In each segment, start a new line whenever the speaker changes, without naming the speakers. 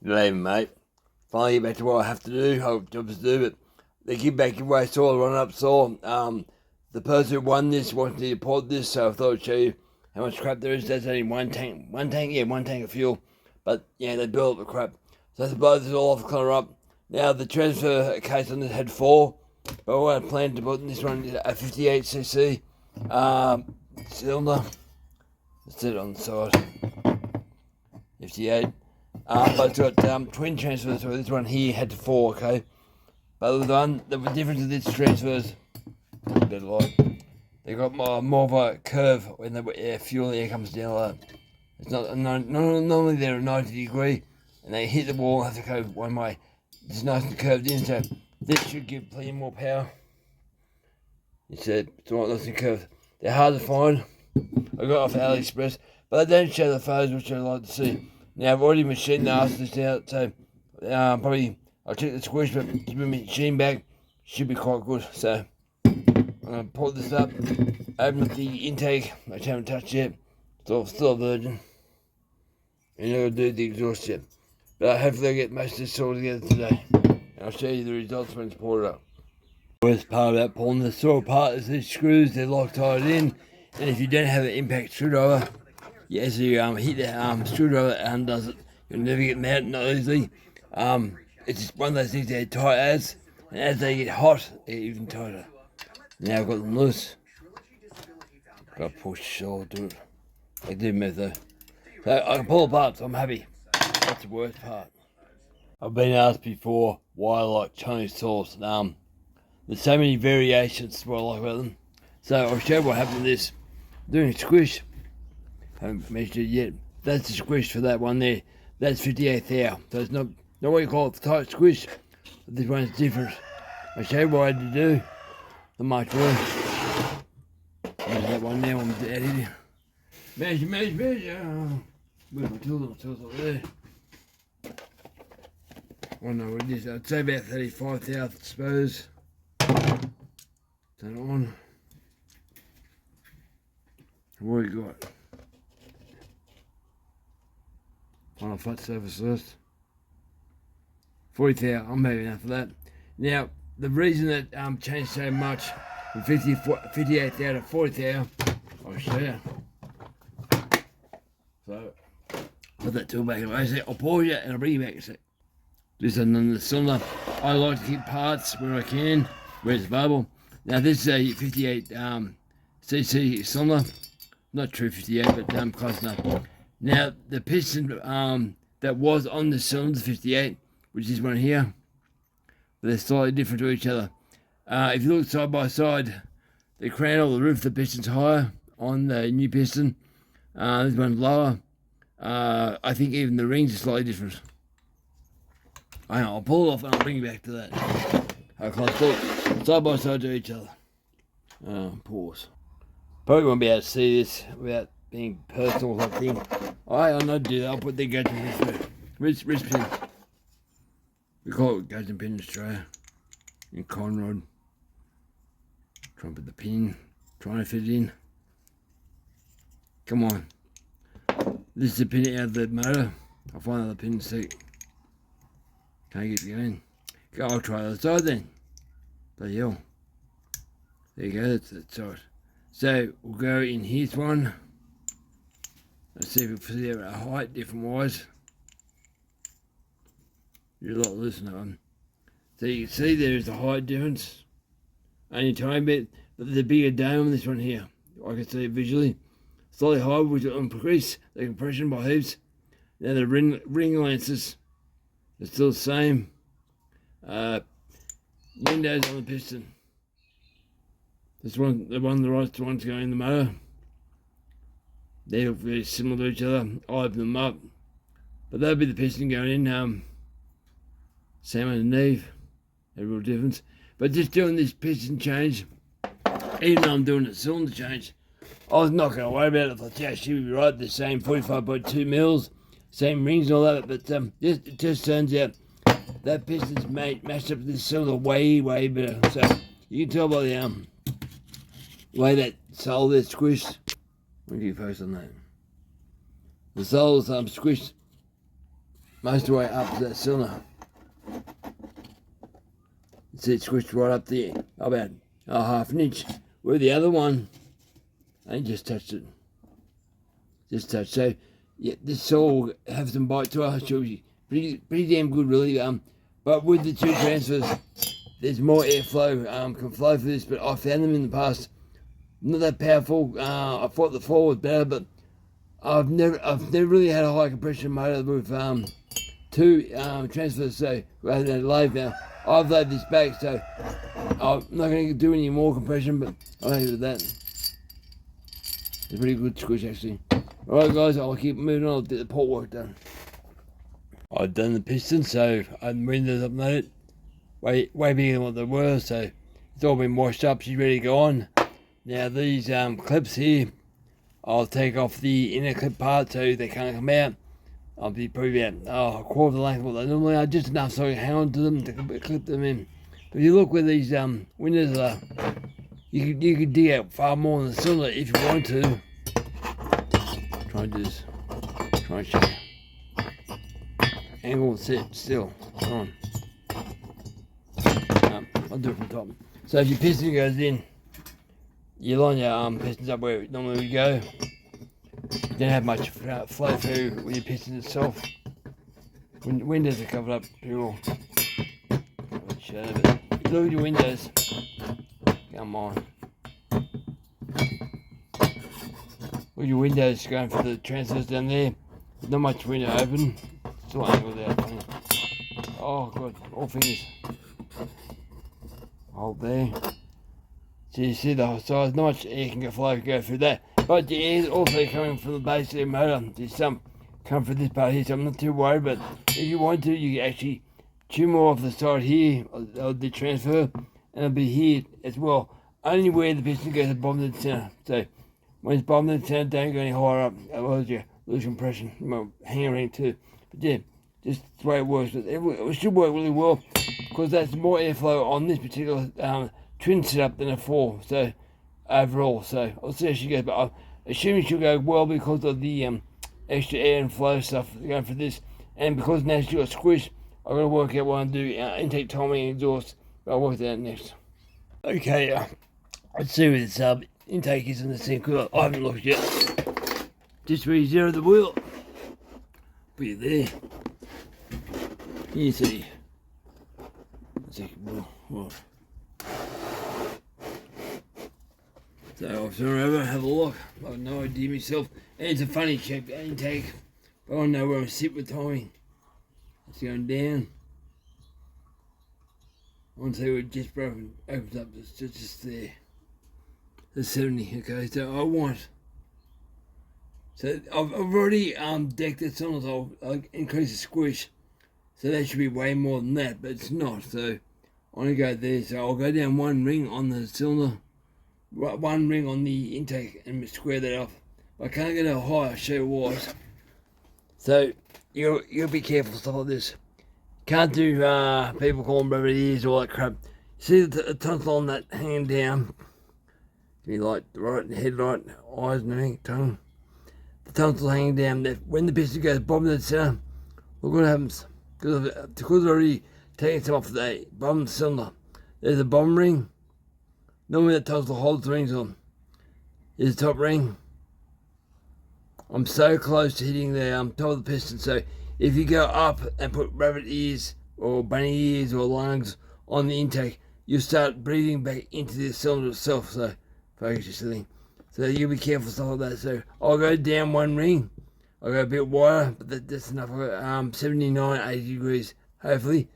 G'day, mate. Finally get back to what I have to do. I have jobs to do, but they give back away saw, run up saw. The person who won this wanted to import this, so I thought I'd show you how much crap there is. There's only one tank of fuel. But yeah, they built up the crap. So I have to blow this all off, clean up. Now the transfer case on this had 4, but what I plan to put in this one is a 58cc cylinder. Let's it on the side. 58. But it's got twin transfers, so this one here had 4, okay? But the difference of this transfers, a bit like, they got more of a curve when the fuel air comes down like that. It's normally they're at 90 degree, and they hit the wall and have to go one way. It's nice and curved in, so this should give plenty more power. It's not nice and curved. They're hard to find. I got off AliExpress, but they don't show the photos, which I like to see. Now, I've already machined the arse this out, so probably I'll check the squish, but give me machine back, should be quite good. So, I'm going to pull this up, open up the intake, which I haven't touched yet, still a virgin, and I'm going to do the exhaust yet. But hopefully I'll get most of this all together today, and I'll show you the results when it's poured up. The worst part about pulling the saw apart is these screws, they're Loctite in, and if you don't have an impact screwdriver, yes, you hit the screwdriver and does it. You'll never get them out, not easily. It's just one of those things they're tight as, and as they get hot, they're even tighter. Now I've got them loose. Got to push or do it. They do move though. So I can pull apart, so I'm happy. That's the worst part. I've been asked before why I like Chinese saws. There's so many variations what I like about them. So I'll show you what happened with this. Doing a squish. Haven't measured it yet. That's the squish for that one there. That's 58 thou. So it's not what you call it, tight squish. But this one's different. I'll show you what I had to do. Not much work. There's that one there, one out here. Measure. Where's my tools? My tools up there. I don't know what it is. I'd say about 35 thou, I suppose. Turn it on. What have we got? On a flat surface first. 40 thou, I'm happy enough for that. Now, the reason that changed so much from 58 thou to 40 thou, I'll show you. So, put that tool back in a sec. I'll pause you and I'll bring you back a sec. This is another cylinder. I like to keep parts where I can, where it's available. Now, this is a 58 cc cylinder. Not true 58, but close enough. Now, the piston that was on the cylinder 58, which is one here, but they're slightly different to each other. If you look side by side, the crown or the roof of the piston's higher on the new piston. This one's lower. I think even the rings are slightly different. I'll pull it off and I'll bring you back to that. How close look, side by side to each other. Pause. Probably won't be able to see this without being personal type thing. I'll not do that. I'll put the gadget pin through. Wrist pin. We call it gadget pin in Australia. In Conrod. Trying to put the pin. Trying to fit it in. Come on. This is the pin out of the motor. I'll find another pin in a sec. Can't get it going. I'll try the other side then. Bloody hell. There you go. That's that side. So we'll go in here's one. Let's see if we can see a height different wise. You're a lot loose on that one. So you can see there's a height difference. Only a tiny bit, but there's a bigger dome on this one here. I can see it visually. Slightly higher, which will increase the compression by heaps. Now the ring lances are still the same. Windows on the piston. This one, the right one's going in the motor. They look very similar to each other. I'll open them up. But that'll be the piston going in. Same underneath. A real difference. But just doing this piston change, even though I'm doing the cylinder change, I was not going to worry about it. I thought, yeah, she would be right. The same 45.2 mils, same rings and all that. But it just turns out that piston's matched up with this cylinder way better. So you can tell by the way that sole is squished. When do you focus on that? The sole's squished most of the way up to that cylinder. See, it's squished right up there, about half an inch. Where the other one, I just touched it. Just touched. So, yeah, this saw have some bite to it. Pretty damn good, really. But with the two transfers, there's more airflow can flow for this. But I found them in the past not that powerful. I thought the 4 was better, but I've never really had a high compression motor with two transfers. So rather than a lathe now, I've laid this back, so I'm not going to do any more compression. But I'm happy with that. It's a pretty good squish actually. Alright guys, I'll keep moving on. I'll get the port work done. I've done the pistons, so I'm windows uploaded. Way bigger than what they were, so it's all been washed up. She's ready to go on. Now these clips here, I'll take off the inner clip part so they can't come out. I'll be probably about a quarter of the length of what they normally are, just enough so I can hang on to them to clip them in. But if you look where these windows are, you could dig out far more than the cylinder if you want to. Try and do this. Try and show you. Angle and sit still. Come on. I'll do it from top. So if your piston goes in, you line your pistons up where it normally would go. You don't have much flow through with your piston itself. Windows are covered up pretty well. If you look at your windows, come on. Look at your windows going for the transfers down there. There's not much window open. Still angled out. Oh god, all fingers. Hold there. So you see the size, not much air can go through that. But the air is also coming from the base of the motor. There's some come from this part here, so I'm not too worried. But if you want to, you can actually trim more off the side here of the transfer, and it'll be here as well. Only where the piston goes to bottom of the center. So when it's bottom of the center, don't go any higher up, otherwise you lose compression. You might hang around too. But yeah, just the way it works. But it should work really well because that's more airflow on this particular twin setup than a 4. So overall, so I'll see how she goes. But I'm assuming she'll go well because of the extra air and flow stuff going for this, and because now she's got squish, I've got to work out what I'm doing. Intake timing and exhaust. But I'll work that out next. Okay, let's see where this intake is in the thing because I haven't looked yet. Just re-zero the wheel. Put it there. You see. Whoa. So I'll turn over, have a look. I have no idea myself. And it's a funny shaped intake. But I don't know where I sit with timing. It's going down. I want to see where it just broken opens up. It's just there. The 70, okay, so I want. So I've already decked it on, so I'll increase the squish. So that should be way more than that, but it's not. So I want to go there. So I'll go down one ring on the cylinder, one ring on the intake, and square that off. I can't get it high, I'll show you what. So you'll be careful stuff like this. Can't do people call them rubber ears, all that crap. See the tonsil on that hanging down. Be like right headlight, eyes and everything, tongue. The tonsil hanging down. When the piston goes bottom of the center, look what happens. Because I've already taken some off the bottom cylinder. There's a bottom ring. Normally that tonsil holds the rings on. Here's the top ring. I'm so close to hitting the top of the piston. So if you go up and put rabbit ears or bunny ears or lungs on the intake, you start breathing back into the cylinder itself. So focus your thing. So you'll be careful stuff like that. So I'll go down one ring. I'll go a bit wider, but that's enough. I've got 79, 80 degrees, hopefully.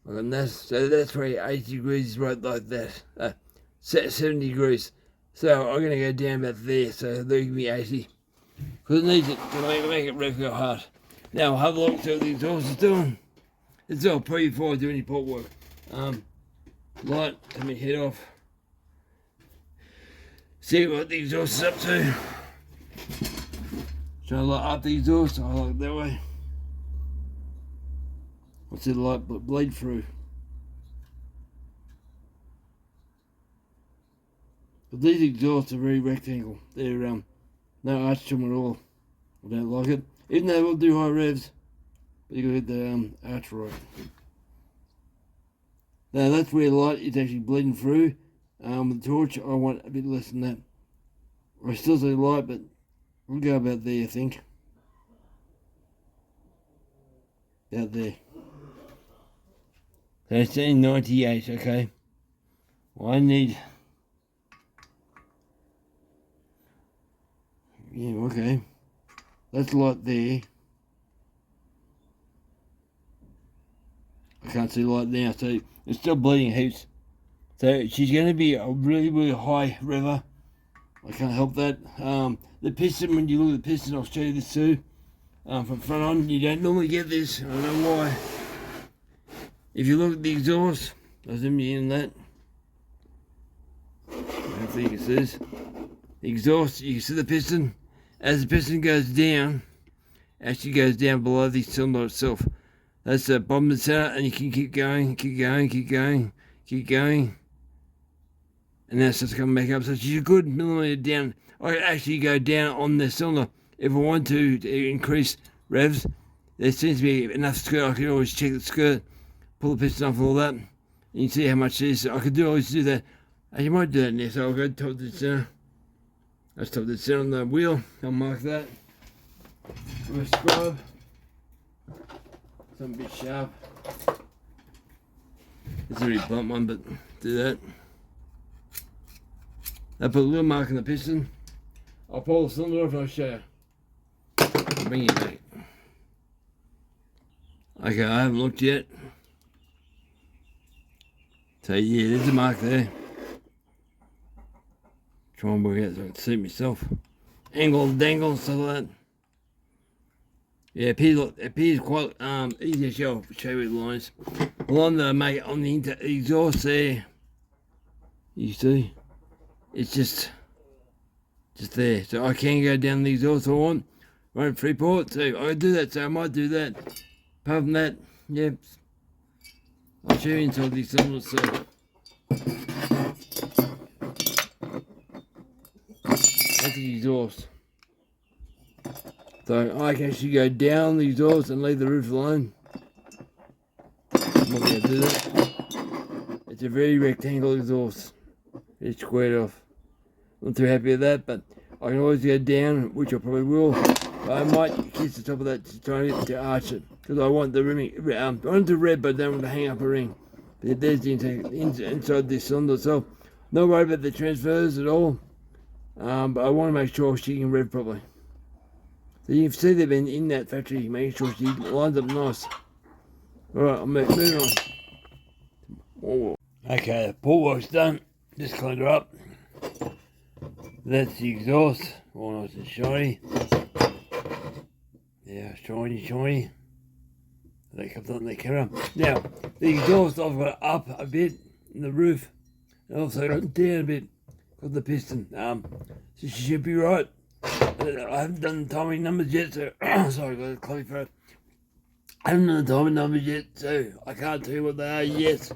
I've got that. So that's where 80 degrees is right like that. 70 degrees. So I'm going to go down about there. So they'll give me 80. Because it needs it to make it real hard. Now I'll have a look to what the exhaust is doing. It's all pre before I do any port work. Light, turn my head off. See what the exhaust is up to. Try to light up the exhaust, I like it that way. What's the light bleed through? But these exhausts are very rectangle. They're no arch to them at all. I don't like it. Even though they will do high revs, but you gotta get the arch right. Now that's where the light is actually bleeding through. With the torch, I want a bit less than that. I still see light, but we'll go about there, I think. About there. So it's 98, okay. Well, I need... Yeah, okay. That's light there. I can't see light now, so it's still bleeding heaps. So she's going to be a really, really high river. I can't help that. The piston, when you look at the piston, I'll show you this too. From front on, you don't normally get this. I don't know why. If you look at the exhaust, I'll zoom you in that. Hopefully you can see this. The exhaust, you can see the piston. As the piston goes down, it actually goes down below the cylinder itself. That's the bottom of the center, and you can keep going, keep going, keep going, keep going. And then it starts coming back up. So she's a good millimeter down. I could actually go down on the cylinder if I want to increase revs. There seems to be enough skirt. I can always check the skirt, pull the piston off and all that. And you can see how much it is. I could always do that. I might do that now. So I'll go top the center. Let's top the center on the wheel. I'll mark that. I'm going to scrub. Something a bit sharp. It's a really blunt one, but do that. I put a little mark in the piston. I'll pull the cylinder off and I'll show you. I'll bring it back. Okay, I haven't looked yet. So yeah, there's a mark there. Try and work out so I can see myself. Angle, dangle, stuff like that. Yeah, it appears quite easy to show you the lines. Along the on the exhaust there, you see, it's just there. So I can go down the exhaust if I want, run 3 port. So I can do that. So I might do that. Apart from that, yeah, I'll show you inside the cylinder. So that's the exhaust. So I can actually go down the exhaust and leave the roof alone. I'm not going to do that. It's a very rectangular exhaust. It's squared off. Not too happy with that, but I can always go down, which I probably will. But I might kiss the top of that to try and get to arch it. Because I want the ring, I want the red, but I don't want to hang up a ring. But there's the inside this cylinder, so not worried about the transfers at all. But I want to make sure she can rev properly. So you can see they've been in that factory, making sure she lines up nice. Alright, I'm moving on. Okay, the port work's done. Just cleaned her up. That's the exhaust, all nice and shiny. Yeah, shiny. That comes on the camera. Now, the exhaust I've got up a bit in the roof, and also got it down a bit because the piston. So she should be right. I haven't done the timing numbers yet, so sorry, got a cloudy throat. I haven't done the timing numbers yet, so I can't tell you what they are yet.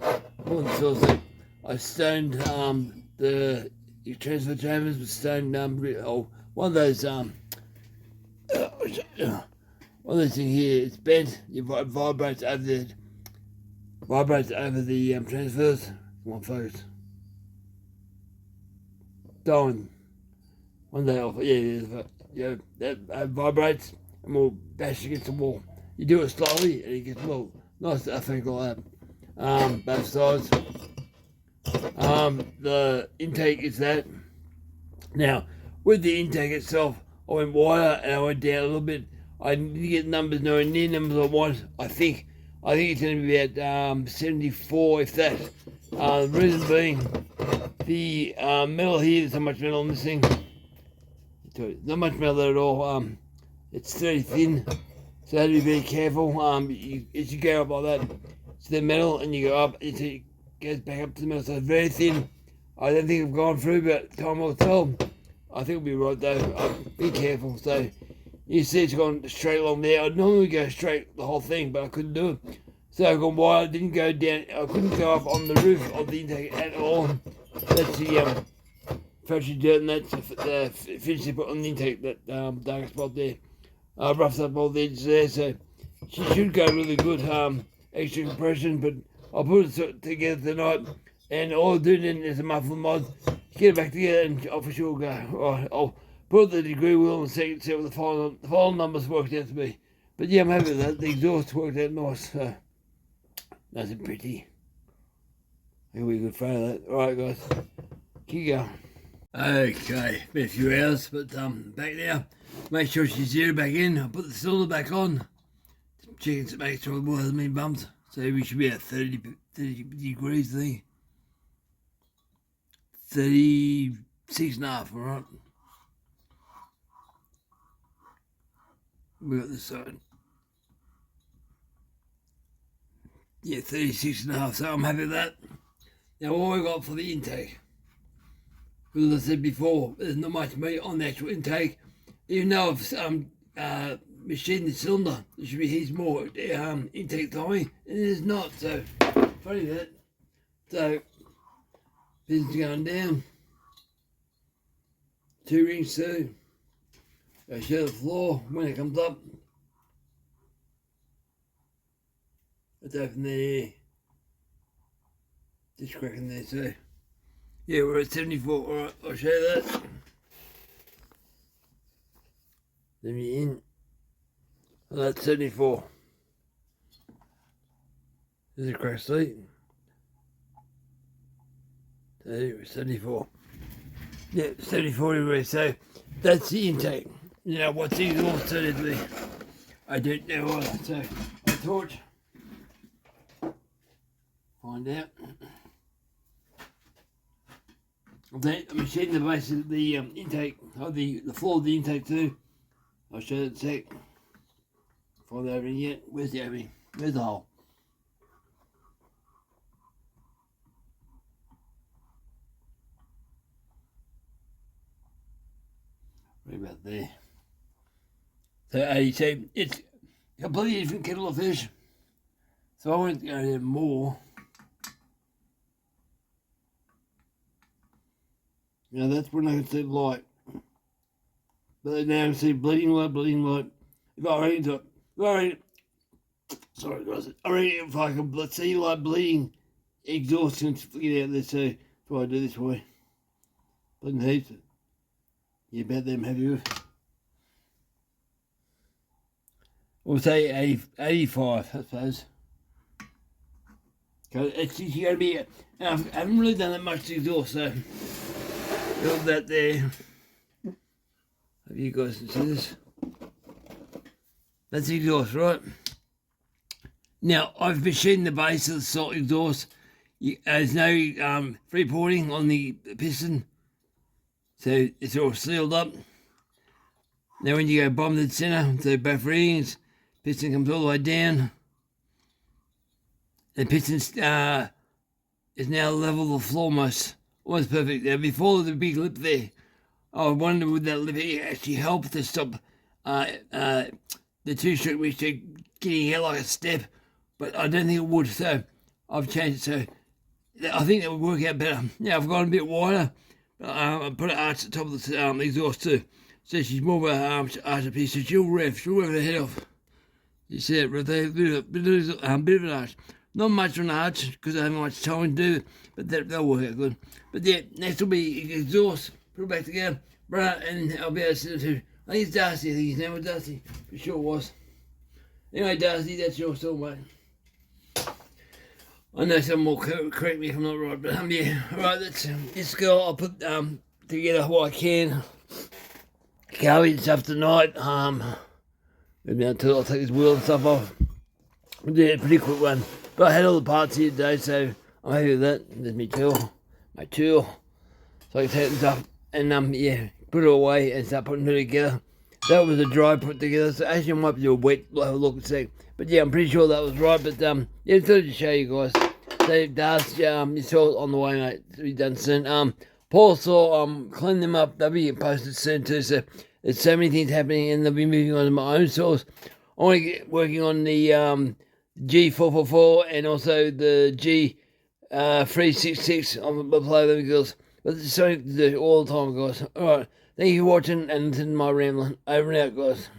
I stoned the transfer chambers with stone one of those things here. It's bent. It vibrates over the transfers. Come on, focus. Diamond. One day off. Yeah, that vibrates and will bash against the wall. You do it slowly and it gets a little nice, I think, like that. Both sides. The intake is that. Now, with the intake itself, I went wider and I went down a little bit. I didn't get numbers nowhere near numbers I want. I think it's going to be at 74, if that. The reason being, the metal here, there's not much metal on this thing. Not much metal there at all. It's very thin, so you have to be very careful. As you go up like that, it's the metal, and you go up, it goes back up to the metal, so it's very thin. I don't think I've gone through, but time will tell. I think it'll be right though. Be careful. So you see it's gone straight along there. I'd normally go straight the whole thing, but I couldn't do it. So I've gone wide, didn't go down. I couldn't go up on the roof of the intake at all. That's the factory dirt, and that's the finish they put on the intake, that dark spot there. Roughed up all the edges there, so she should go really good. Extra compression, but I'll put it together tonight, and all I'll do then is a muffler mod, get it back together, and I'll for sure go. Right, I'll put the degree wheel and see what the final numbers worked out to be. But yeah, I'm happy with that. The exhaust worked out nice. So nice and pretty. I think we could follow that. Alright guys, keep going. Okay, been a few hours, but back now. Make sure she's zeroed back in. I'll put the cylinder back on. Checking to make sure the water hasn't been bumped. So we should be at 30 degrees, I think. 36.5, alright. We got this side. Yeah, 36.5, so I'm happy with that. Now what we got for the intake. As I said before, there's not much meat on the actual intake. Even though I've machined the cylinder, there should be heaps more intake timing, and it is not, so funny that. So, piston's going down. 2 rings too. Go show the floor when it comes up. It's open there. Just cracking there too. Yeah, we're at 74. Alright, I'll show you that. Let me in. Oh, that's 74. This is a crack seat. 74. Yeah, 74 degrees. So that's the intake. You know, what's the exhaust turned to be? I don't know either. So a torch. Find out. I machined the base of the intake, the floor of the intake too. I'll show you in a sec. Find the opening yet. Where's the opening? Where's the hole? Right about there. So 82. It's a completely different kettle of fish. So I won't go there more. Now that's when I can see light. But now I can see bleeding light. If I read it, sorry guys, I read if I can see light bleeding, exhaust can get out there, so that's why I do this way. Bleeding heaps. Yeah, about them happy with. We'll say 85, I suppose. Cause it's going to be, I haven't really done that much to exhaust, so build that there. Hope you guys can see this. That's the exhaust, right? Now, I've machined the base of the salt exhaust. There's no free porting on the piston, so it's all sealed up. Now when you go bottom to the centre, so both readings, piston comes all the way down. The piston is now level with the floor almost perfect. Now before the big lip there, I wondered would that lip actually help to stop the two-stroke which are getting out like a step, but I don't think it would, so I've changed it so I think that would work out better. Now I've gone a bit wider, I put an arch at the top of the exhaust too, so she's more of a arch piece, so she'll rev her head off. You see it, right there, bit of an arch. Not much on the arch, because I haven't much time to do it, but that'll work out good. But yeah, next will be exhaust, put it back together, and I'll be able to send it to, I think it's Darcy, I think his name was Darcy, for sure it was. Anyway, Darcy, that's your story, mate. I know someone will correct me if I'm not right, but yeah, alright, that's this girl. I'll put together what I can. Carry and stuff tonight. Maybe until I'll take this wheel and stuff off. Yeah, a pretty quick one. But I had all the parts here today, so I'm happy with that. There's my tool. So I can take this up and yeah, put it away and start putting it together. That was a dry put together, so actually I might do a wet look in a sec. But yeah, I'm pretty sure that was right, but yeah, just to show you guys. So Darcy, you saw on the way, mate, to be done soon. Paul saw clean them up, they'll be posted soon too, so there's so many things happening and they'll be moving on to my own source. I want to get working on the G444 and also the G366 on the play them girls. But there's something to do all the time, guys. Alright, thank you for watching and listening to my rambling. Over and out, guys.